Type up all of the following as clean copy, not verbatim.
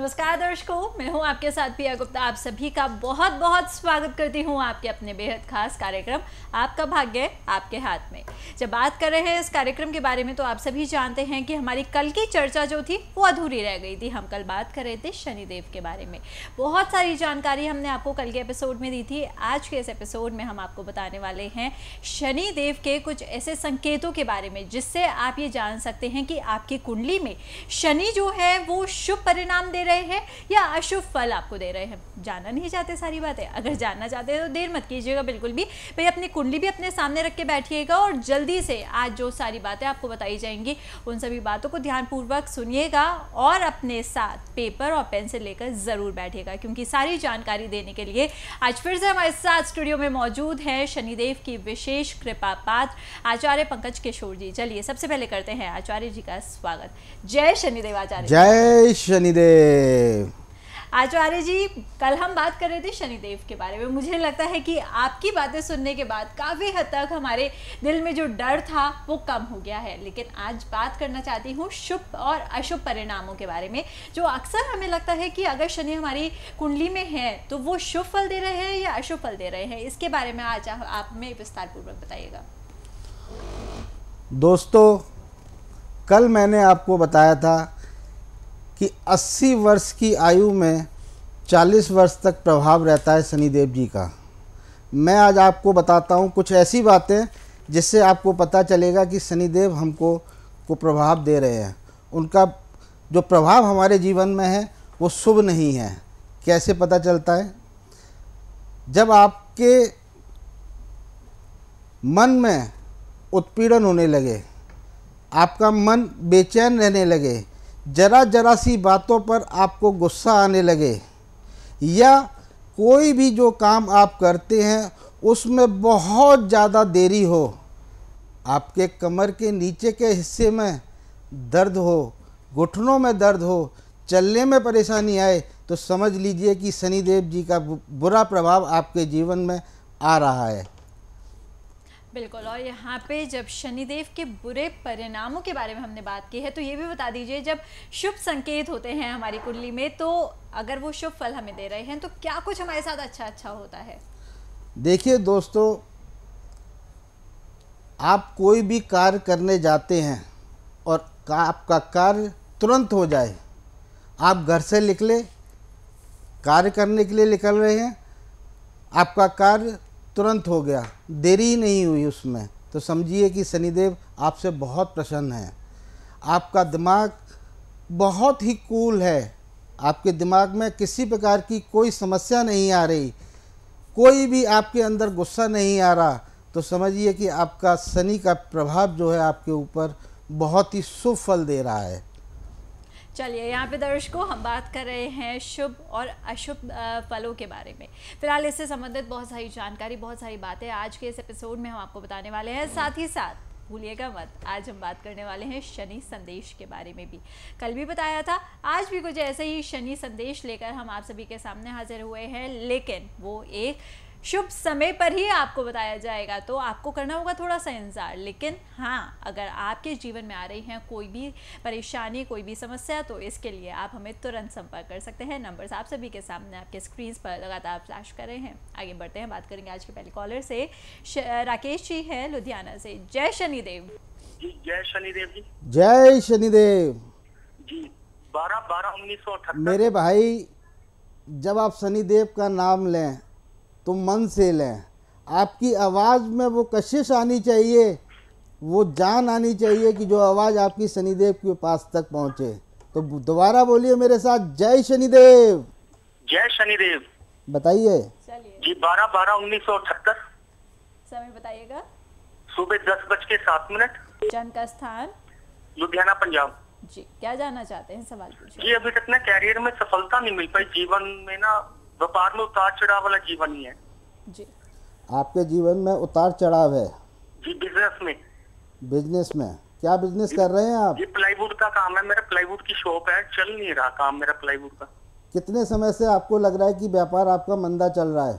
नमस्कार दर्शकों, मैं हूं आपके साथ पिया गुप्ता। आप सभी का बहुत बहुत स्वागत करती हूं आपके अपने बेहद खास कार्यक्रम आपका भाग्य आपके हाथ में। जब बात कर रहे हैं इस कार्यक्रम के बारे में तो आप सभी जानते हैं कि हमारी कल की चर्चा जो थी वो अधूरी रह गई थी। हम कल बात कर रहे थे शनिदेव के बारे में। बहुत सारी जानकारी हमने आपको कल के एपिसोड में दी थी। आज के इस एपिसोड में हम आपको बताने वाले हैं शनिदेव के कुछ ऐसे संकेतों के बारे में जिससे आप ये जान सकते हैं कि आपकी कुंडली में शनि जो है वो शुभ परिणाम दे रहे हैं या अशुभ फल आपको दे रहे हैं। जानना नहीं चाहते सारी बातें? अगर जानना चाहते हैं तो देर मत कीजिएगा बिल्कुल भी। भाई अपनी कुंडली भी अपने सामने रख के बैठिएगा और जल्दी से आज जो सारी बातें आपको बताई जाएंगी उन सभी बातों को ध्यानपूर्वक सुनिएगा और अपने साथ पेपर और पेंसिल लेकर ज़रूर बैठिएगा, क्योंकि सारी जानकारी देने के लिए आज फिर से हमारे साथ स्टूडियो में मौजूद हैं शनिदेव की विशेष कृपा पात्र आचार्य पंकज किशोर जी। चलिए सबसे पहले करते हैं आचार्य जी का स्वागत। जय शनिदेव आचार्य। जय शनिदेव। आचार्य जी, कल हम बात कर रहे थे शनिदेव के बारे में। मुझे लगता है कि आपकी बातें सुनने के बाद काफ़ी हद तक हमारे दिल में जो डर था वो कम हो गया है। लेकिन आज बात करना चाहती हूँ शुभ और अशुभ परिणामों के बारे में, जो अक्सर हमें लगता है कि अगर शनि हमारी कुंडली में है तो वो शुभ फल दे रहे हैं या अशुभ फल दे रहे हैं। इसके बारे में आज आप हमें विस्तार पूर्वक बताइएगा। दोस्तों, कल मैंने आपको बताया था कि 80 वर्ष की आयु में 40 वर्ष तक प्रभाव रहता है शनिदेव जी का। मैं आज आपको बताता हूँ कुछ ऐसी बातें जिससे आपको पता चलेगा कि शनिदेव हमको प्रभाव दे रहे हैं। उनका जो प्रभाव हमारे जीवन में है वो शुभ नहीं है। कैसे पता चलता है? जब आपके मन में उत्पीड़न होने लगे, आपका मन बेचैन रहने लगे, जरा सी बातों पर आपको गुस्सा आने लगे, या कोई भी जो काम आप करते हैं उसमें बहुत ज़्यादा देरी हो, आपके कमर के नीचे के हिस्से में दर्द हो, घुटनों में दर्द हो, चलने में परेशानी आए, तो समझ लीजिए कि शनिदेव जी का बुरा प्रभाव आपके जीवन में आ रहा है। बिल्कुल। और यहाँ पे जब शनिदेव के बुरे परिणामों के बारे में हमने बात की है तो ये भी बता dीजिए, जब शुभ संकेत होते हैं हमारी कुंडली में तो अगर वो शुभ फल हमें दे रहे हैं तो क्या कुछ हमारे साथ अच्छा होता है? देखिए दोस्तों, आप कोई भी कार्य करने जाते हैं और आपका कार्य तुरंत हो जाए, आप घर से निकले, कार्य करने के लिए निकल रहे हैं, आपका कार्य तुरंत हो गया, देरी ही नहीं हुई उसमें, तो समझिए कि शनिदेव आपसे बहुत प्रसन्न है। आपका दिमाग बहुत ही कूल है, आपके दिमाग में किसी प्रकार की कोई समस्या नहीं आ रही, कोई भी आपके अंदर गुस्सा नहीं आ रहा, तो समझिए कि आपका शनि का प्रभाव जो है आपके ऊपर बहुत ही शुभ फल दे रहा है। चलिए, यहाँ पे दर्शकों हम बात कर रहे हैं शुभ और अशुभ फलों के बारे में। फिलहाल इससे संबंधित बहुत सारी जानकारी, बहुत सारी बातें आज के इस एपिसोड में हम आपको बताने वाले हैं। साथ ही साथ भूलिएगा मत, आज हम बात करने वाले हैं शनि संदेश के बारे में भी। कल भी बताया था, आज भी कुछ ऐसे ही शनि संदेश लेकर हम आप सभी के सामने हाजिर हुए हैं, लेकिन वो एक शुभ समय पर ही आपको बताया जाएगा, तो आपको करना होगा थोड़ा सा इंतजार। लेकिन हाँ, अगर आपके जीवन में आ रही हैं कोई भी परेशानी, कोई भी समस्या, तो इसके लिए आप हमें तुरंत संपर्क कर सकते हैं। नंबर्स आप सभी के सामने आपके स्क्रीन पर लगातार फ्लैश कर रहे हैं। आगे बढ़ते हैं, बात करेंगे आज के पहले कॉलर से। राकेश जी हैं लुधियाना से। जय शनिदेव जी। जय शनिदेव जी। जय शनिदेव जी। 12/12/1978। मेरे भाई, जब आप शनिदेव का नाम लें तो मन से लें। आपकी आवाज़ में वो कशिश आनी चाहिए, वो जान आनी चाहिए कि जो आवाज़ आपकी शनिदेव के पास तक पहुँचे। तो दोबारा बोलिए मेरे साथ, जय शनिदेव। जय शनिदेव। बताइए। चलिए जी। 12/12/1978। समय बताइएगा। सुबह 10:07। जन्म का स्थान? लुधियाना, पंजाब। जी, क्या जानना चाहते हैं? सवाल पूछिए। जी, अभी तक ना कैरियर में सफलता नहीं मिल पाई, जीवन में ना व्यापार में उतार चढ़ाव वाला जीवन ही है जी। आपके जीवन में उतार चढ़ाव है जी। बिजनेस में। बिजनेस में क्या बिजनेस कर रहे हैं आप? जी, प्लाईवुड का काम है मेरा, प्लाईवुड की शॉप है, चल नहीं रहा काम मेरा प्लाईवुड का। कितने समय से आपको लग रहा है कि व्यापार आपका मंदा चल रहा है?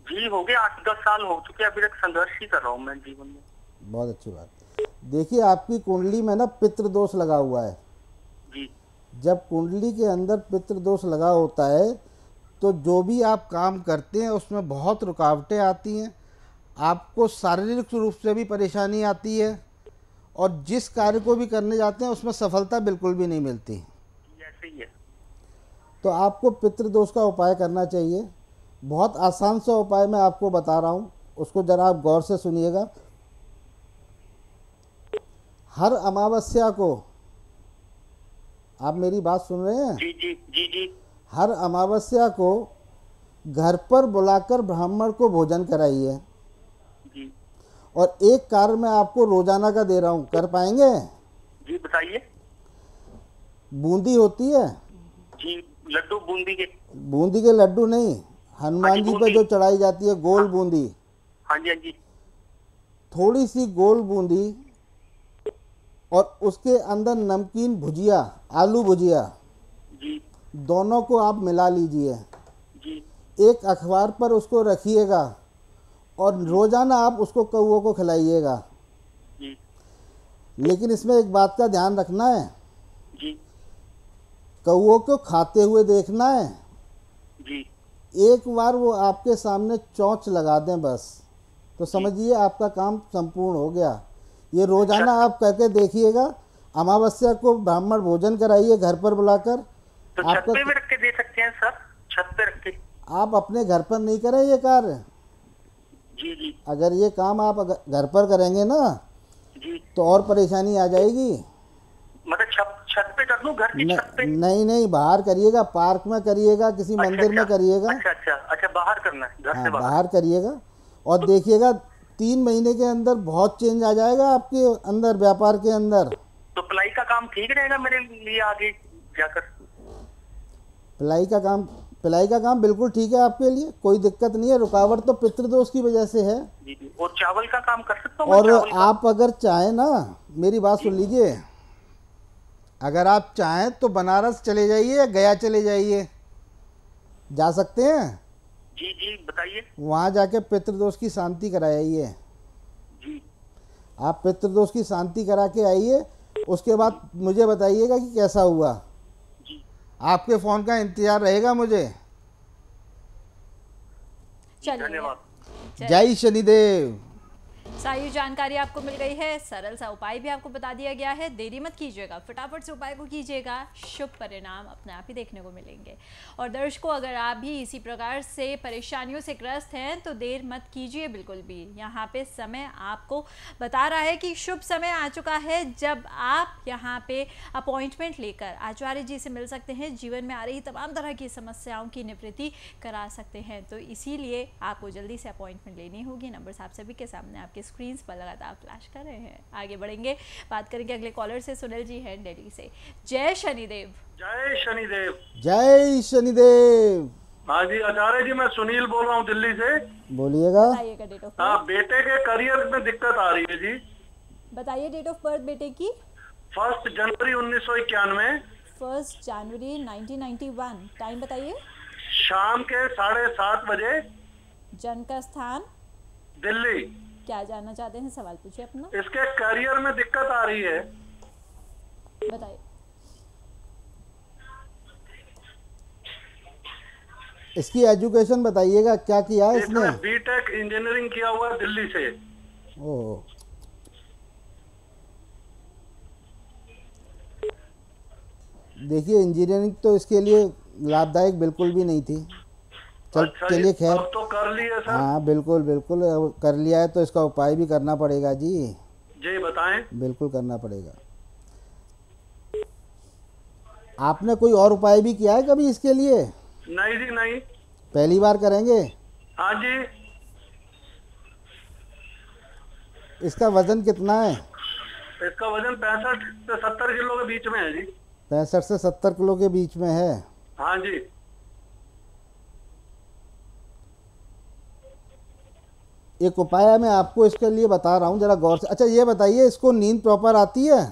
जी, हो गया 8-10 साल हो चुके, अभी तक संघर्ष ही कर रहा हूँ मैं जीवन में। बहुत अच्छी बात। देखिए, आपकी कुंडली में ना पितृ दोष लगा हुआ है जी। जब कुंडली के अंदर पितृदोष लगा होता है तो जो भी आप काम करते हैं उसमें बहुत रुकावटें आती हैं, आपको शारीरिक रूप से भी परेशानी आती है और जिस कार्य को भी करने जाते हैं उसमें सफलता बिल्कुल भी नहीं मिलती। ऐसे ही है। तो आपको पितृदोष का उपाय करना चाहिए। बहुत आसान सा उपाय मैं आपको बता रहा हूँ, उसको ज़रा आप गौर से सुनिएगा। हर अमावस्या को, आप मेरी बात सुन रहे हैं? जी जी जी जी। हर अमावस्या को घर पर बुलाकर ब्राह्मण को भोजन कराइए। जी और एक कार्य मैं आपको रोजाना का दे रहा हूँ, कर पाएंगे? जी बताइए। बूंदी होती है जी, लड्डू बूंदी के। बूंदी के लड्डू नहीं, हनुमान जी पे जो चढ़ाई जाती है गोल बूंदी। हाँ जी हाँ जी। थोड़ी सी गोल बूंदी और उसके अंदर नमकीन भुजिया, आलू भुजिया, जी दोनों को आप मिला लीजिए। जी एक अखबार पर उसको रखिएगा और रोजाना आप उसको कौओं को खिलाइएगा। जी लेकिन इसमें एक बात का ध्यान रखना है, जी कौओं को खाते हुए देखना है। जी। एक बार वो आपके सामने चोंच लगा दें बस, तो समझिए आपका काम संपूर्ण हो गया। ये रोजाना आप करके देखिएगा। अमावस्या को ब्राह्मण भोजन कराइए घर पर बुलाकर। तो छत पे भी रख के दे सकते हैं सर? छत पे रख के? आप अपने घर पर नहीं करें ये कार्य। जी जी अगर ये काम आप घर पर करेंगे ना जी। तो और परेशानी आ जाएगी। मतलब छत पे कर लूं, घर की छत पे? नहीं, बाहर करिएगा, पार्क में करिएगा, किसी मंदिर में करिएगा। अच्छा अच्छा अच्छा, बाहर करना है, घर से बाहर। बाहर करिएगा और देखिएगा 3 महीने के अंदर बहुत चेंज आ जाएगा आपके अंदर, व्यापार के अंदर। तो प्लाई का काम ठीक रहेगा मेरे लिए आगे जाकर? पिलाई का काम बिल्कुल ठीक है आपके लिए, कोई दिक्कत नहीं है। रुकावट तो पितृदोष की वजह से है। जी जी। और चावल का काम कर सकता हूँ? और आप अगर चाहें ना, मेरी बात सुन लीजिए, अगर आप चाहें तो बनारस चले जाइए या गया चले जाइए, जा सकते हैं। जी जी बताइए। वहाँ जाके पितृदोष की शांति कराइए। जी। आप पितृदोष की शांति करा के आइए, उसके बाद मुझे बताइएगा कि कैसा हुआ। जी। आपके फ़ोन का इंतज़ार रहेगा मुझे। चलिए, धन्यवाद। जय शनिदेव। सारी जानकारी आपको मिल गई है, सरल सा उपाय भी आपको बता दिया गया है। देरी मत कीजिएगा, फटाफट से उपाय को कीजिएगा, शुभ परिणाम अपने आप ही देखने को मिलेंगे। और दर्शकों, अगर आप भी इसी प्रकार से परेशानियों से ग्रस्त हैं तो देर मत कीजिए बिल्कुल भी। यहाँ पे समय आपको बता रहा है कि शुभ समय आ चुका है जब आप यहाँ पे अपॉइंटमेंट लेकर आचार्य जी से मिल सकते हैं, जीवन में आ रही तमाम तरह की समस्याओं की निवृत्ति करा सकते हैं। तो इसीलिए आपको जल्दी से अपॉइंटमेंट लेनी होगी। नंबर्स आप सभी के सामने आपके स्क्रीन पर लगातार फ्लैश कर रहे हैं। आगे बढ़ेंगे, बात करेंगे अगले कॉलर से। सुनील जी हैं दिल्ली से। जय शनिदेव। जय शनिदेव। जय शनिदेव। हाँ जी आचार्य जी, मैं सुनील बोल रहा हूँ दिल्ली से। बोलिएगा। बताइएगा डेट ऑफ हाँ, बर्थ। बेटे के करियर में दिक्कत आ रही है जी। बताइए डेट ऑफ बर्थ बेटे की। 1 जनवरी 1991। 1 जनवरी 1991। टाइम बताइए। शाम के 7:30 बजे। जन्म का स्थान? दिल्ली। क्या जानना चाहते हैं, सवाल पूछिए अपना। इसके करियर में दिक्कत आ रही है। बताइए। इसकी एजुकेशन बताइएगा, क्या किया है इसने इसने? बीटेक इंजीनियरिंग किया हुआ है दिल्ली से। ओह, देखिए इंजीनियरिंग तो इसके लिए लाभदायक बिल्कुल भी नहीं थी। अच्छा जी, चलिए खैर। अब तो कर लिए सर। हाँ बिल्कुल बिल्कुल, अब कर लिया है तो इसका उपाय भी करना पड़ेगा जी। जी बताएं। बिल्कुल करना पड़ेगा। आपने कोई और उपाय भी किया है कभी इसके लिए? नहीं जी नहीं। पहली बार करेंगे? हाँ जी। इसका वजन कितना है? इसका वजन 65 से 70 किलो के बीच में है जी। 65 से 70 किलो के बीच में है। हाँ जी। एक उपाय मैं आपको इसके लिए बता रहा हूँ, जरा गौर से। अच्छा ये बताइए, इसको नींद प्रॉपर आती है?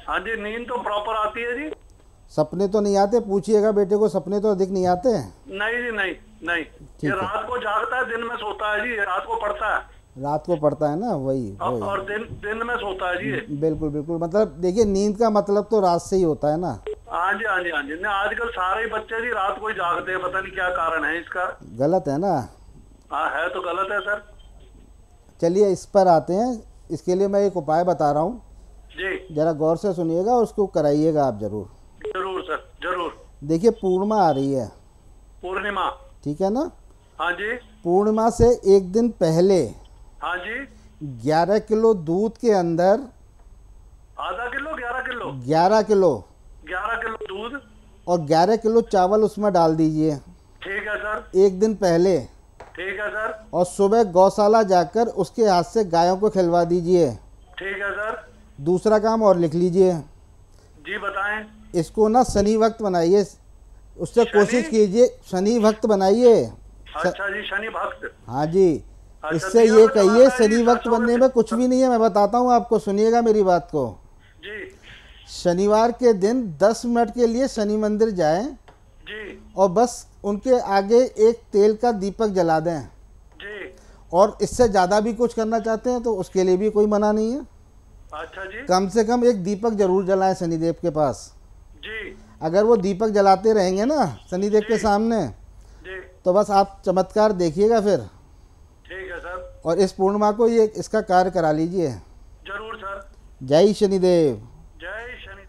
हाँ जी, नींद तो प्रॉपर आती है जी। सपने तो नहीं आते? पूछिएगा बेटे को, सपने तो अधिक नहीं आते हैं? नहीं जी नहीं नहीं। ये है। रात को जागता है, दिन में सोता है जी। रात को पढ़ता है रात को पढ़ता है ना, वही वही। और दिन में सोता है जी। बिल्कुल बिल्कुल, मतलब देखिए नींद का मतलब तो रात से ही होता है ना। हाँ जी हाँ जी हाँ जी। नहीं आजकल सारे ही बच्चे जी रात को ही जागते हैं, पता नहीं क्या कारण है इसका। गलत है ना। हाँ है तो गलत है सर। चलिए इस पर आते हैं। इसके लिए मैं एक उपाय बता रहा हूँ, जी ज़रा गौर से सुनिएगा, उसको कराइएगा आप ज़रूर। जरूर सर जरूर। देखिए पूर्णिमा आ रही है, पूर्णिमा। ठीक है ना। हाँ जी पूर्णिमा से एक दिन पहले हाँ जी। 11 किलो दूध के अंदर आधा किलो 11 किलो 11 किलो 11 किलो दूध और 11 किलो चावल उसमें डाल दीजिए ठीक है सर। एक दिन पहले। ठीक है सर। और सुबह गौशाला जाकर उसके हाथ से गायों को खिलवा दीजिए। ठीक है सर। दूसरा काम और लिख लीजिए, जी बताएं। इसको ना शनि वक्त बनाइए, उससे शनि? कोशिश कीजिए शनि वक्त बनाइए। अच्छा जी शनि भक्त। हाँ जी, अच्छा, इससे दिया ये तो कहिए चलाता है शनि जी, वक्त सरसों बनने में में कुछ भी नहीं है। मैं बताता हूँ आपको, सुनिएगा मेरी बात को। जी शनिवार के दिन 10 मिनट के लिए शनि मंदिर जाएं जी और बस उनके आगे एक तेल का दीपक जला दें। जी। और इससे ज़्यादा भी कुछ करना चाहते हैं तो उसके लिए भी कोई मना नहीं है। अच्छा जी कम से कम एक दीपक जरूर जलाएं शनिदेव के पास। जी अगर वो दीपक जलाते रहेंगे ना शनिदेव के जी। सामने, जी। तो बस आप चमत्कार देखिएगा फिर। ठीक है सर। और इस पूर्णिमा को ये इसका कार्य करा लीजिए। जरूर सर। जय शनिदेव। जय शनि।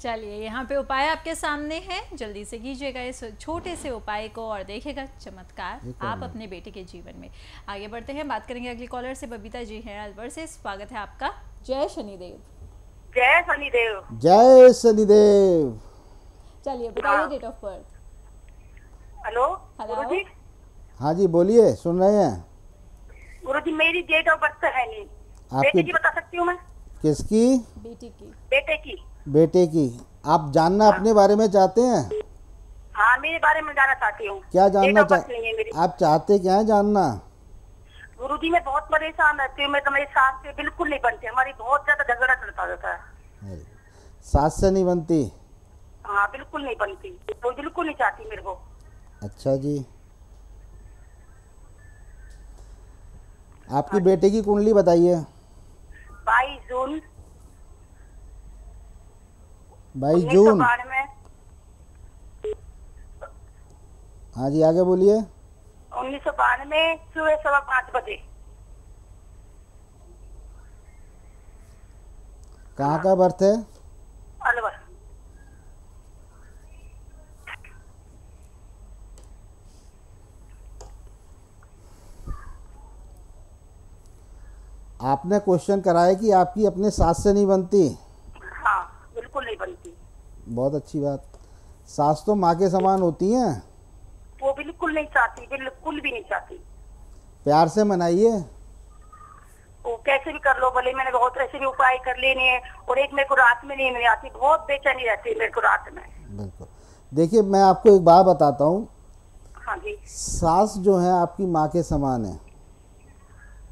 चलिए यहाँ पे उपाय आपके सामने है, जल्दी से कीजिएगा इस छोटे से उपाय को और देखिएगा चमत्कार आप अपने बेटे के जीवन में। आगे बढ़ते हैं, बात करेंगे अगली कॉलर से। बबीता जी हैं अलवर से, स्वागत है आपका। जय शनिदेव। जय शनिदेव। जय शनिदेव। चलिए बताइए date of birth. Hello hello. Guruji. हाँ जी बोलिए, सुन रहे हैं। गुरुजी मेरी डेट ऑफ बर्थ है नहीं, आपकी बेटे की बता सकती हूँ मैं। किसकी? बेटी की। बेटे की। बेटे की। आप जानना अपने बारे में चाहते हैं? हाँ मेरे बारे में जानना चाहती हूँ। क्या जानना Date of birth नहीं है मेरी। आप चाहते क्या है जानना? गुरुजी मैं बहुत परेशान रहती हूँ, मैं तो मेरी सास से बिल्कुल नहीं बनती, हमारी बहुत ज्यादा झगड़ा चलता रहता है। अरे, सास से नहीं बनती? हाँ बिल्कुल नहीं बनती, तो बिल्कुल नहीं चाहती मेरे को। अच्छा जी। आपकी बेटे की कुंडली बताइए। 22 जून 22 जून। 1992। हाँ जी आगे बोलिए। 1992 सुबह 5:15 बजे। कहाँ का बर्थ है? अलवर। आपने क्वेश्चन कराया कि आपकी अपने सास से नहीं बनती। हाँ बिल्कुल नहीं बनती। बहुत अच्छी बात। सास तो माँ के समान होती हैं। वो बिल्कुल नहीं चाहती, बिल्कुल भी नहीं चाहती। प्यार से मनाइए। वो कैसे भी कर लो भले, मैंने बहुत ऐसे भी उपाय कर लेने हैं। और एक मेरे को रात में नींद नहीं आती, बहुत बेचैनी रहती है मेरे को रात में। बिल्कुल। देखिए मैं आपको एक बात बताता हूँ, हाँ जी। सास जो है आपकी माँ के समान है।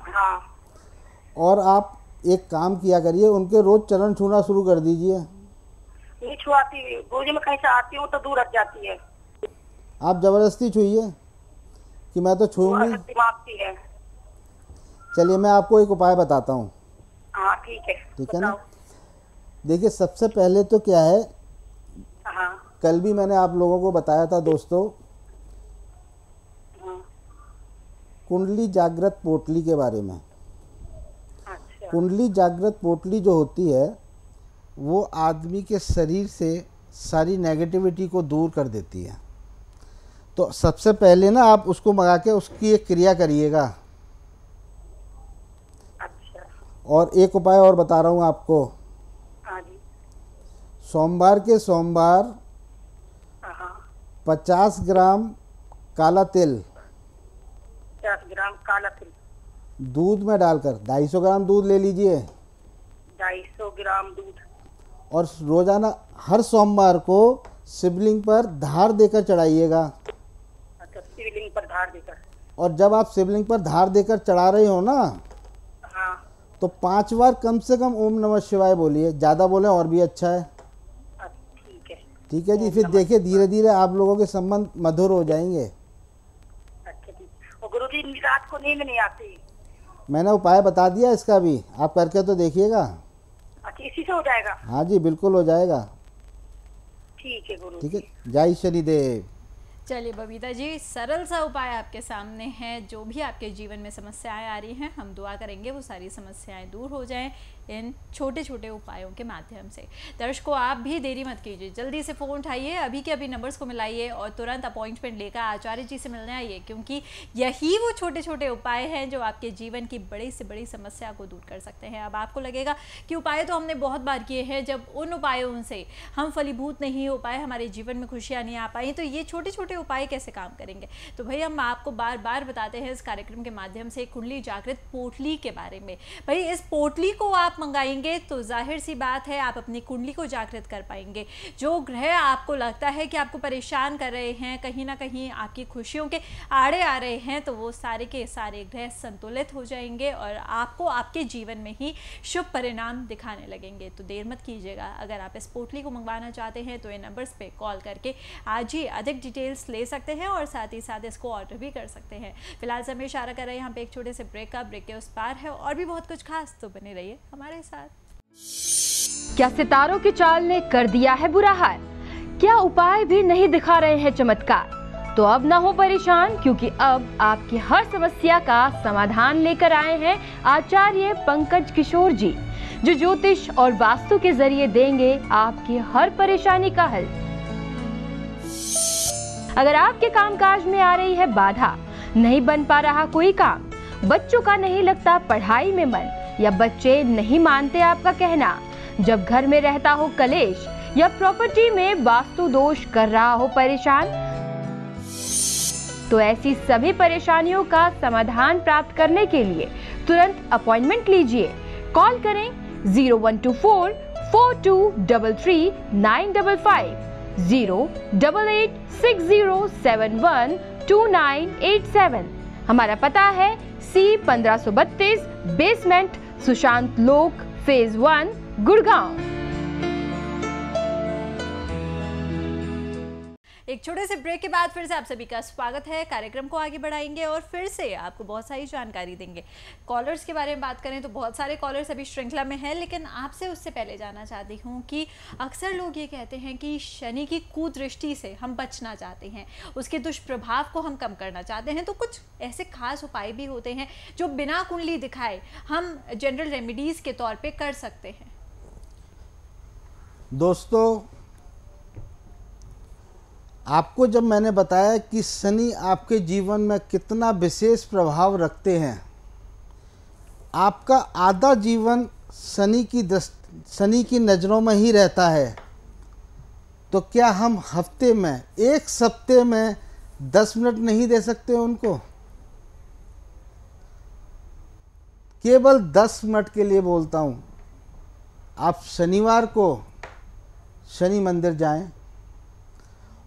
हाँ और आप एक काम किया करिए, उनके रोज चरण छूना शुरू कर दीजिए। नहीं छुआती गुरुजी, मैं कहीं से आती हूँ तो दूर रख जाती है। आप जबरदस्ती छूइए कि मैं तो छूऊंगी। दिमाग की है। चलिए मैं आपको एक उपाय बताता हूँ। हाँ ठीक है। ठीक है ना। बताओ। देखिए सबसे पहले तो क्या है, हाँ कल भी मैंने आप लोगों को बताया था दोस्तों, हाँ। कुंडली जागृत पोटली के बारे में। अच्छा कुंडली जागृत पोटली जो होती है वो आदमी के शरीर से सारी नेगेटिविटी को दूर कर देती है। तो सबसे पहले ना आप उसको मंगा के उसकी एक क्रिया करिएगा। अच्छा। और एक उपाय और बता रहा हूँ आपको। हाँ जी। सोमवार के सोमवार हाँ 50 ग्राम काला तिल 50 ग्राम काला तिल दूध में डालकर, 250 ग्राम दूध ले लीजिए 250 ग्राम दूध। और रोज़ाना हर सोमवार को शिवलिंग पर धार देकर चढ़ाइएगा। अच्छा शिवलिंग पर धार देकर। और जब आप शिवलिंग पर धार देकर चढ़ा रहे हो ना, हाँ तो 5 बार कम से कम ओम नमः शिवाय बोलिए। ज़्यादा बोले और भी अच्छा है। ठीक है। ठीक है जी। फिर देखिए धीरे धीरे आप लोगों के संबंध मधुर हो जाएंगे। अच्छा जी। और गुरुजी रात को नींद नहीं आती। मैंने उपाय बता दिया इसका भी, आप करके तो देखिएगा। अच्छा इसी से हो जाएगा। हाँ जी बिल्कुल हो जाएगा। ठीक है गुरु ठीक है, जी। जय शनिदेव। चलिए बबीता जी, सरल सा उपाय आपके सामने है। जो भी आपके जीवन में समस्याएं आ रही हैं, हम दुआ करेंगे वो सारी समस्याएं दूर हो जाएं इन छोटे छोटे उपायों के माध्यम से। दर्शकों, आप भी देरी मत कीजिए, जल्दी से फ़ोन उठाइए, अभी के अभी नंबर्स को मिलाइए और तुरंत अपॉइंटमेंट लेकर आचार्य जी से मिलने आइए, क्योंकि यही वो छोटे छोटे उपाय हैं जो आपके जीवन की बड़ी से बड़ी समस्या को दूर कर सकते हैं। अब आपको लगेगा कि उपाय तो हमने बहुत बार किए हैं, जब उन उपायों से हम फलीभूत नहीं हो पाए, हमारे जीवन में खुशियाँ नहीं आ पाई, तो ये छोटे छोटे उपाय कैसे काम करेंगे। तो भाई हम आपको बार बार बताते हैं इस कार्यक्रम के माध्यम से कुंडली जागृत पोटली के बारे में। भाई इस पोटली को आप मंगाएंगे तो जाहिर सी बात है आप अपनी कुंडली को जागृत कर पाएंगे। जो ग्रह आपको लगता है कि आपको परेशान कर रहे हैं, कहीं ना कहीं आपकी खुशियों के आड़े आ रहे हैं, तो वो सारे के सारे ग्रह संतुलित हो जाएंगे और आपको आपके जीवन में ही शुभ परिणाम दिखाने लगेंगे। तो देर मत कीजिएगा, अगर आप इस पोटली को मंगवाना चाहते हैं तो इन नंबर्स पे कॉल करके आज ही अधिक डिटेल्स ले सकते हैं और साथ ही साथ इसको ऑर्डर भी कर सकते हैं। फिलहाल समय इशारा कर रहे हैं यहाँ पे एक छोटे से ब्रेक का, ब्रेक के उस पार है और भी बहुत कुछ खास, तो बने रहिए हमारे साथ। क्या सितारों की चाल ने कर दिया है बुरा हाल? क्या उपाय भी नहीं दिखा रहे हैं चमत्कार? तो अब ना हो परेशान, क्योंकि अब आपकी हर समस्या का समाधान लेकर आए हैं आचार्य पंकज किशोर जी, जो ज्योतिष और वास्तु के जरिए देंगे आपकी हर परेशानी का हल। अगर आपके कामकाज में आ रही है बाधा, नहीं बन पा रहा कोई काम, बच्चों का नहीं लगता पढ़ाई में मन, या बच्चे नहीं मानते आपका कहना, जब घर में रहता हो कलेश या प्रॉपर्टी में वास्तु दोष कर रहा हो परेशान, तो ऐसी सभी परेशानियों का समाधान प्राप्त करने के लिए तुरंत अपॉइंटमेंट लीजिए। कॉल करें 0124 4233 955, 08860712987। हमारा पता है C1532 बेसमेंट, सुशांत लोक, फेज 1, गुड़गांव। एक छोटे से ब्रेक के बाद फिर से आप सभी का स्वागत है। कार्यक्रम को आगे बढ़ाएंगे और फिर से आपको बहुत सारी जानकारी देंगे। कॉलर्स के बारे में बात करें तो बहुत सारे कॉलर्स अभी श्रृंखला में हैं, लेकिन आपसे उससे पहले जानना चाहती हूँ कि अक्सर लोग ये कहते हैं कि शनि की कुदृष्टि से हम बचना चाहते हैं, उसके दुष्प्रभाव को हम कम करना चाहते हैं, तो कुछ ऐसे खास उपाय भी होते हैं जो बिना कुंडली दिखाए हम जनरल रेमेडीज़ के तौर पर कर सकते हैं। दोस्तों, आपको जब मैंने बताया कि शनि आपके जीवन में कितना विशेष प्रभाव रखते हैं, आपका आधा जीवन शनि की नज़रों में ही रहता है, तो क्या हम हफ्ते में, एक सप्ते में 10 मिनट नहीं दे सकते उनको? केवल 10 मिनट के लिए बोलता हूँ, आप शनिवार को शनि मंदिर जाएं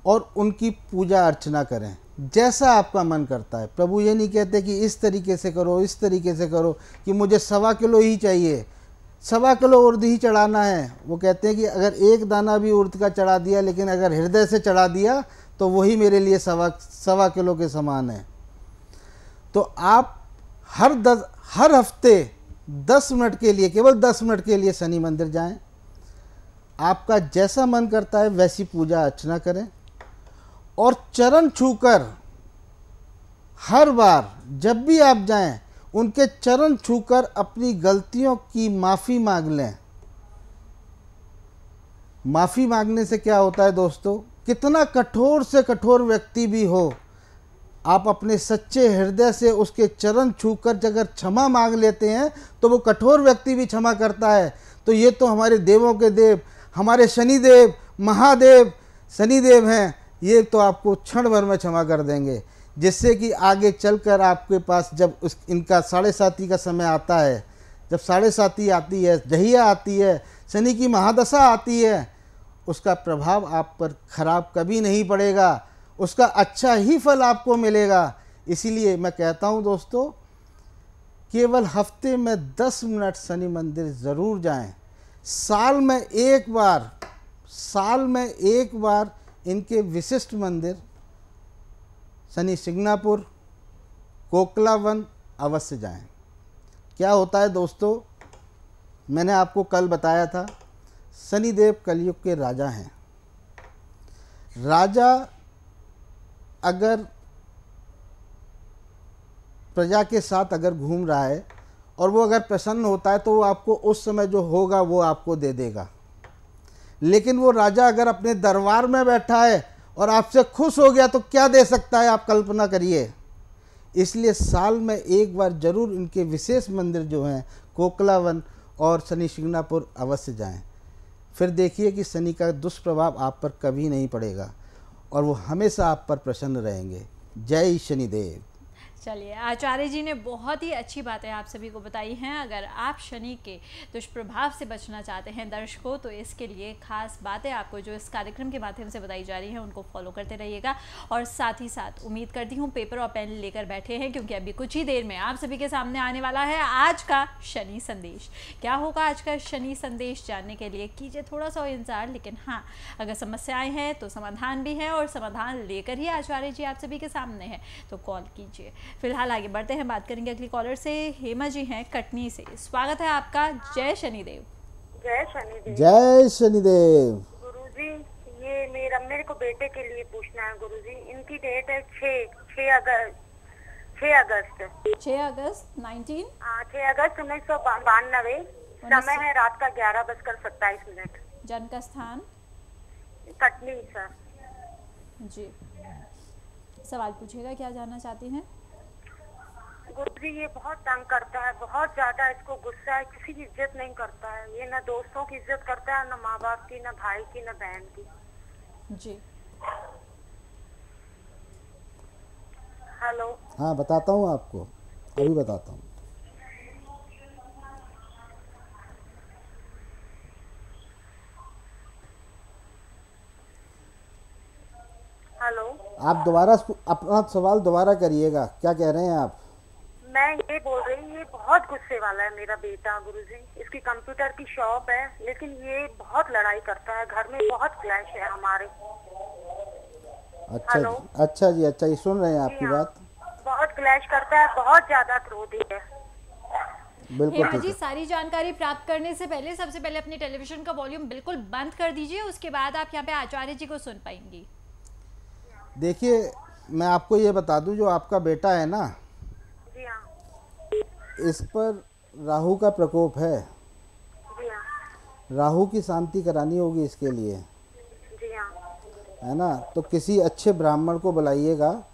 और उनकी पूजा अर्चना करें, जैसा आपका मन करता है। प्रभु ये नहीं कहते कि इस तरीके से करो, इस तरीके से करो, कि मुझे 1.25 किलो ही चाहिए, 1.25 किलो उर्द ही चढ़ाना है। वो कहते हैं कि अगर एक दाना भी उर्द का चढ़ा दिया, लेकिन अगर हृदय से चढ़ा दिया तो वही मेरे लिए 1.25 किलो के समान है। तो आप हर हफ्ते 10 मिनट के लिए, केवल 10 मिनट के लिए शनि मंदिर जाएं, आपका जैसा मन करता है वैसी पूजा अर्चना करें और चरण छूकर हर बार जब भी आप जाएं उनके चरण छूकर अपनी गलतियों की माफ़ी मांग लें। माफ़ी मांगने से क्या होता है दोस्तों, कितना कठोर से कठोर व्यक्ति भी हो, आप अपने सच्चे हृदय से उसके चरण छूकर अगर क्षमा मांग लेते हैं तो वो कठोर व्यक्ति भी क्षमा करता है। तो ये तो हमारे देवों के देव, हमारे शनिदेव, महादेव शनिदेव हैं, ये तो आपको क्षण भर में क्षमा कर देंगे, जिससे कि आगे चलकर आपके पास जब इनका 7.5 का समय आता है, जब 7.5 आती है, जहिया आती है, शनि की महादशा आती है, उसका प्रभाव आप पर खराब कभी नहीं पड़ेगा, उसका अच्छा ही फल आपको मिलेगा। इसीलिए मैं कहता हूँ दोस्तों, केवल हफ्ते में 10 मिनट शनि मंदिर ज़रूर जाएं। साल में एक बार इनके विशिष्ट मंदिर शनि सिंगनापुर, कोकलावन अवश्य जाएं। क्या होता है दोस्तों, मैंने आपको कल बताया था, शनिदेव कलयुग के राजा हैं। राजा अगर प्रजा के साथ अगर घूम रहा है और वो अगर प्रसन्न होता है तो वो आपको उस समय जो होगा वो आपको दे देगा। लेकिन वो राजा अगर अपने दरबार में बैठा है और आपसे खुश हो गया तो क्या दे सकता है, आप कल्पना करिए। इसलिए साल में एक बार जरूर इनके विशेष मंदिर जो हैं कोकलावन और शनि शिंगणापुर अवश्य जाएं। फिर देखिए कि शनि का दुष्प्रभाव आप पर कभी नहीं पड़ेगा और वो हमेशा आप पर प्रसन्न रहेंगे। जय शनिदेव। चलिए, आचार्य जी ने बहुत ही अच्छी बातें आप सभी को बताई हैं। अगर आप शनि के दुष्प्रभाव से बचना चाहते हैं दर्शकों, तो इसके लिए खास बातें आपको जो इस कार्यक्रम के माध्यम से बताई जा रही हैं उनको फॉलो करते रहिएगा। और साथ ही साथ उम्मीद करती हूँ पेपर और पेन लेकर बैठे हैं, क्योंकि अभी कुछ ही देर में आप सभी के सामने आने वाला है आज का शनि संदेश। क्या होगा आज का शनि संदेश जानने के लिए कीजिए थोड़ा सा इंतजार। लेकिन हाँ, अगर समस्याएं हैं तो समाधान भी है और समाधान लेकर ही आचार्य जी आप सभी के सामने हैं, तो कॉल कीजिए। फिलहाल आगे बढ़ते हैं, बात करेंगे अगली कॉलर से। हेमा जी हैं कटनी से, स्वागत है आपका। जय शनिदेव। जय शनिदेव। जय शनिदेव। गुरुजी, ये मेरे को बेटे के लिए पूछना है गुरुजी। इनकी डेट है 6 अगस्त 6 अगस्त 1992। समय है रात का 11:27। जन्म का स्थान कटनी सर। जी, सवाल पूछिएगा, क्या जानना चाहती हैं? गुरुजी, ये बहुत तंग करता है, बहुत ज्यादा इसको गुस्सा है, किसी की इज्जत नहीं करता है। ये ना दोस्तों की इज्जत करता है, ना माँ बाप की, ना भाई की, ना बहन की। जी, हेलो। हाँ बताता हूँ आपको, अभी बताता हूँ। हेलो। आप दोबारा अपना सवाल दोबारा करिएगा, क्या कह रहे हैं आप? मैं ये बोल रही हूँ, ये बहुत गुस्से वाला है मेरा बेटा गुरुजी। इसकी कंप्यूटर की शॉप है, लेकिन ये बहुत लड़ाई करता है। घर में बहुत क्लैश है हमारे। अच्छा जी, अच्छा जी, अच्छा, ये सुन रहे हैं आपकी बात। बहुत क्लैश करता है, बहुत ज्यादा क्रोधी है। बिल्कुल हेमा ठीक जी, है। सारी जानकारी प्राप्त करने से पहले सबसे पहले अपने टेलीविजन का वॉल्यूम बिल्कुल बंद कर दीजिए, उसके बाद आप यहाँ पे आचार्य जी को सुन पाएंगी। देखिए, मैं आपको ये बता दूं, जो आपका बेटा है ना, जी हाँ। इस पर राहु का प्रकोप है। जी हाँ। राहु की शांति करानी होगी इसके लिए, जी हाँ। है ना। तो किसी अच्छे ब्राह्मण को बुलाइएगा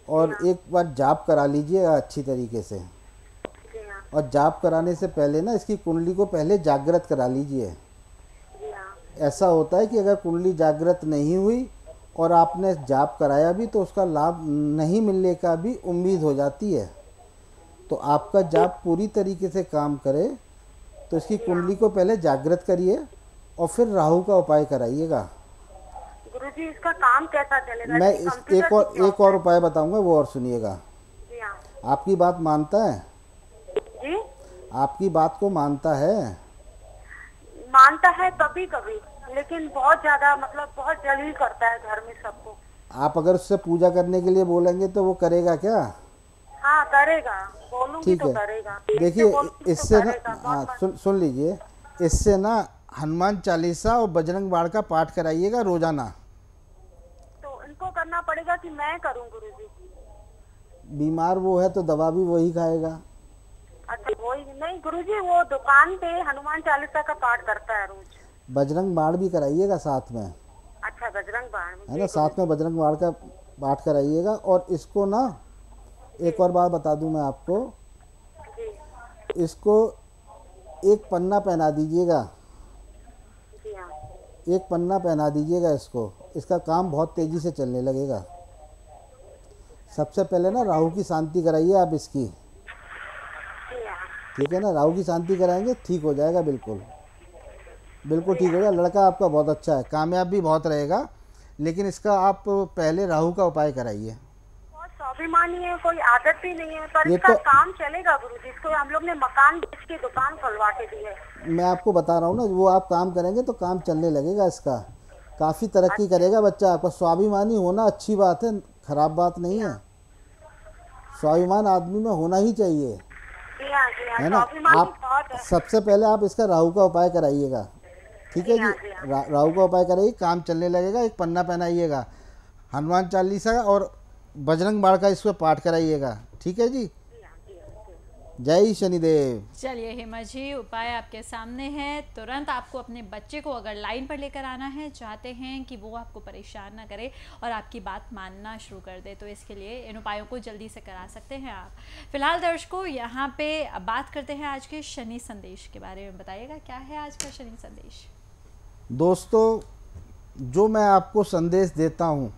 और एक बार जाप करा लीजिएगा अच्छी तरीके से। जी हाँ। और जाप कराने से पहले ना इसकी कुंडली को पहले जागृत करा लीजिए। जी हाँ। ऐसा होता है कि अगर कुंडली जागृत नहीं हुई और आपने जाप कराया भी तो उसका लाभ नहीं मिलने का भी उम्मीद हो जाती है। तो आपका जाप पूरी तरीके से काम करे तो इसकी कुंडली को पहले जागृत करिए और फिर राहु का उपाय कराइएगा। गुरुजी, इसका काम कैसा चलेगा? मैं इसकी इस कंप्यूटर की एक और उपाय बताऊंगा, वो और सुनिएगा। जी हाँ। आपकी बात मानता है? जी, आपकी बात को मानता है? मानता है कभी कभी, लेकिन बहुत ज्यादा मतलब बहुत जलील करता है घर में सबको। आप अगर उससे पूजा करने के लिए बोलेंगे तो वो करेगा क्या? हाँ करेगा, बोलूंगी ठीक तो है। करेगा। देखिए, बोलूंगी तो इससे ना, करेगा, हाँ बहुत सुन लीजिए, इससे ना हनुमान चालीसा और बजरंग बाण का पाठ कराइएगा रोजाना। तो इनको करना पड़ेगा कि मैं करूं गुरुजी? बीमार वो है तो दवा भी वही खाएगा। अच्छा, वही नहीं गुरुजी, वो दुकान पे हनुमान चालीसा का पाठ करता है रोज। बजरंग बाण भी कराइएगा साथ में, अच्छा, बजरंग बाण है ना। साथ में बजरंग बाण का पाठ कराइएगा। और इसको ना एक और बात बता दूं मैं आपको, जी। इसको एक पन्ना पहना दीजिएगा। जी हाँ। एक पन्ना पहना दीजिएगा इसको, इसका काम बहुत तेज़ी से चलने लगेगा। सबसे पहले ना राहु की शांति कराइए आप इसकी, जी हाँ। ठीक है ना। राहु की शांति कराएंगे ठीक हो जाएगा, बिल्कुल बिल्कुल ठीक हो जाएगा। लड़का आपका बहुत अच्छा है, कामयाब भी बहुत रहेगा। लेकिन इसका आप पहले राहु का उपाय कराइए। बहुत स्वाभिमानी है, कोई आदत भी नहीं है, पर ये इसका तो- काम चलेगा गुरुजी। इसको हम लोग ने मकान बेच के दुकान खुलवा के दी है। मैं आपको बता रहा हूँ ना, वो आप काम करेंगे तो काम चलने लगेगा इसका। काफ़ी तरक्की करेगा बच्चा आपका। स्वाभिमानी होना अच्छी बात है, खराब बात नहीं है। स्वाभिमान आदमी में होना ही चाहिए, जी हाँ, जी हाँ, है ना। स्वाभिमानी आप बहुत है। सबसे पहले आप इसका राहु का उपाय कराइएगा। ठीक है जी। राहु का उपाय करेगी, काम चलने लगेगा। एक पन्ना पहनाइएगा हनुमान चालीसा और बजरंग बाण का इस पर पाठ कराइएगा, ठीक है जी। जय शनिदेव। चलिए हेमा जी, उपाय आपके सामने है। तुरंत आपको अपने बच्चे को अगर लाइन पर लेकर आना है, चाहते हैं कि वो आपको परेशान ना करे और आपकी बात मानना शुरू कर दे, तो इसके लिए इन उपायों को जल्दी से करा सकते हैं आप। फिलहाल दर्शकों, यहाँ पे बात करते हैं आज के शनि संदेश के बारे में। बताइएगा क्या है आज का शनि संदेश। दोस्तों, जो मैं आपको संदेश देता हूँ,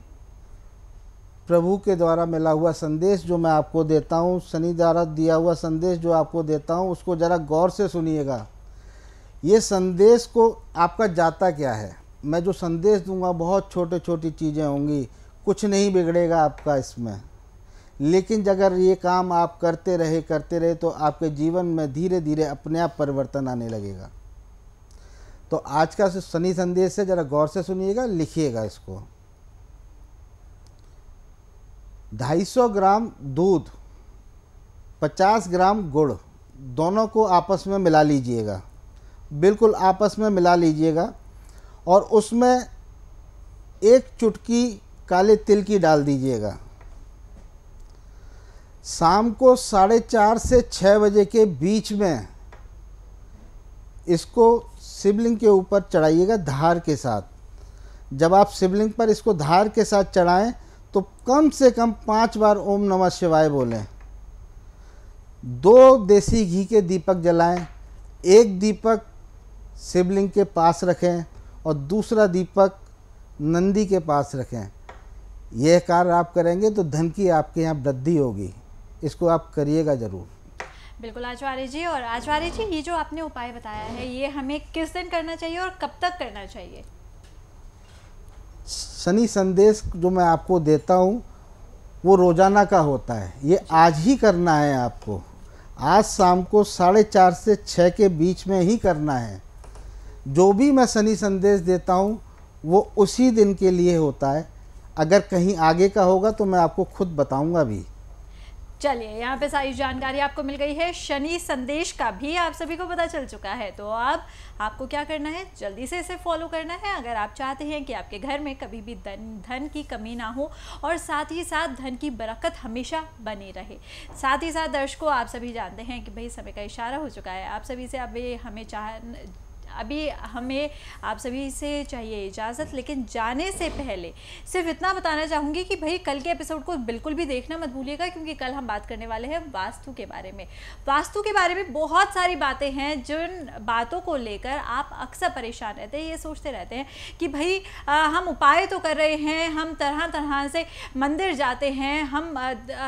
प्रभु के द्वारा मिला हुआ संदेश जो मैं आपको देता हूँ, शनि द्वारा दिया हुआ संदेश जो आपको देता हूँ, उसको ज़रा गौर से सुनिएगा। ये संदेश को आपका जाता क्या है। मैं जो संदेश दूंगा बहुत छोटे छोटी चीज़ें होंगी, कुछ नहीं बिगड़ेगा आपका इसमें, लेकिन अगर ये काम आप करते रहे तो आपके जीवन में धीरे धीरे अपने आप परिवर्तन आने लगेगा। तो आज का शनि संदेश है, ज़रा गौर से सुनिएगा, लिखिएगा इसको। 250 ग्राम दूध, 50 ग्राम गुड़, दोनों को आपस में मिला लीजिएगा, बिल्कुल आपस में मिला लीजिएगा, और उसमें एक चुटकी काले तिल की डाल दीजिएगा। शाम को 4:30 से 6 बजे के बीच में इसको शिवलिंग के ऊपर चढ़ाइएगा धार के साथ। जब आप शिवलिंग पर इसको धार के साथ चढ़ाएं तो कम से कम 5 बार ओम नमः शिवाय बोलें। 2 देसी घी के दीपक जलाएं, एक दीपक शिवलिंग के पास रखें और दूसरा दीपक नंदी के पास रखें। यह कार्य आप करेंगे तो धन की आपके यहाँ वृद्धि होगी। इसको आप करिएगा ज़रूर। बिल्कुल आचार्य जी। और आचार्य जी, ये जो आपने उपाय बताया है, ये हमें किस दिन करना चाहिए और कब तक करना चाहिए। शनि संदेश जो मैं आपको देता हूँ वो रोज़ाना का होता है, ये आज ही करना है आपको। आज शाम को 4:30 से 6 के बीच में ही करना है। जो भी मैं शनि संदेश देता हूँ वो उसी दिन के लिए होता है। अगर कहीं आगे का होगा तो मैं आपको खुद बताऊंगा भी। चलिए, यहाँ पे सारी जानकारी आपको मिल गई है। शनि संदेश का भी आप सभी को पता चल चुका है। तो अब आपको क्या करना है, जल्दी से इसे फॉलो करना है अगर आप चाहते हैं कि आपके घर में कभी भी धन की कमी ना हो और साथ ही साथ धन की बरकत हमेशा बनी रहे। साथ ही साथ दर्शकों, आप सभी जानते हैं कि भाई समय का इशारा हो चुका है। आप सभी से अभी हमें आप सभी से चाहिए इजाज़त, लेकिन जाने से पहले सिर्फ इतना बताना चाहूँगी कि भाई कल के एपिसोड को बिल्कुल भी देखना मत भूलिएगा, क्योंकि कल हम बात करने वाले हैं वास्तु के बारे में। वास्तु के बारे में बहुत सारी बातें हैं जिन बातों को लेकर आप अक्सर परेशान रहते हैं। ये सोचते रहते हैं कि भाई हम उपाय तो कर रहे हैं, हम तरह तरह से मंदिर जाते हैं, हम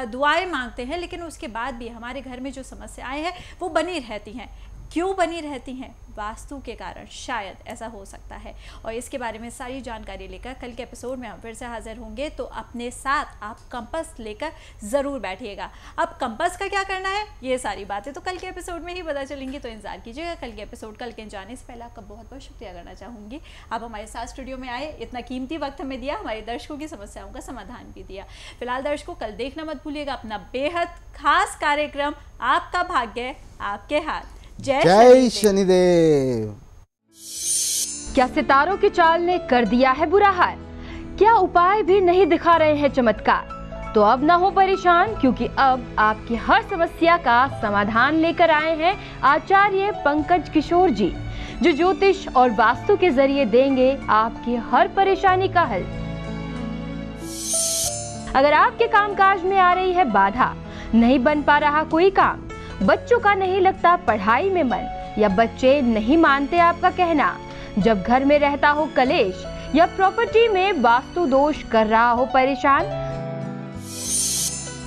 दुआएं मांगते हैं, लेकिन उसके बाद भी हमारे घर में जो समस्याएं हैं वो बनी रहती हैं। क्यों बनी रहती हैं? वास्तु के कारण शायद ऐसा हो सकता है। और इसके बारे में सारी जानकारी लेकर कल के एपिसोड में हम फिर से हाजिर होंगे। तो अपने साथ आप कंपास लेकर ज़रूर बैठिएगा। अब कंपास का क्या करना है, ये सारी बातें तो कल के एपिसोड में ही पता चलेंगी, तो इंतजार कीजिएगा कल के एपिसोड। कल के जाने से पहले आपका बहुत बहुत शुक्रिया करना चाहूँगी। आप हमारे साथ स्टूडियो में आए, इतना कीमती वक्त हमें दिया, हमारे दर्शकों की समस्याओं का समाधान भी दिया। फिलहाल दर्शकों, कल देखना मत भूलिएगा अपना बेहद खास कार्यक्रम आपका भाग्य आपके हाथ। जय शनिदेव। क्या सितारों की चाल ने कर दिया है बुरा हाल? क्या उपाय भी नहीं दिखा रहे हैं चमत्कार? तो अब ना हो परेशान, क्योंकि अब आपकी हर समस्या का समाधान लेकर आए हैं आचार्य पंकज किशोर जी, जो ज्योतिष और वास्तु के जरिए देंगे आपकी हर परेशानी का हल। अगर आपके कामकाज में आ रही है बाधा, नहीं बन पा रहा कोई काम, बच्चों का नहीं लगता पढ़ाई में मन, या बच्चे नहीं मानते आपका कहना, जब घर में रहता हो कलेश या प्रॉपर्टी में वास्तु दोष कर रहा हो परेशान,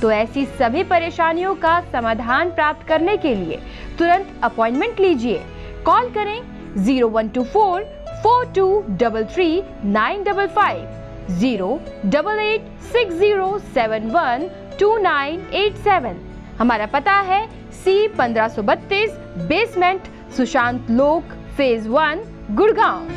तो ऐसी सभी परेशानियों का समाधान प्राप्त करने के लिए तुरंत अपॉइंटमेंट लीजिए। कॉल करें 0124 4233 955, 08860712987। हमारा पता है C1532 बेसमेंट, सुशांत लोक, फेज 1, गुड़गांव।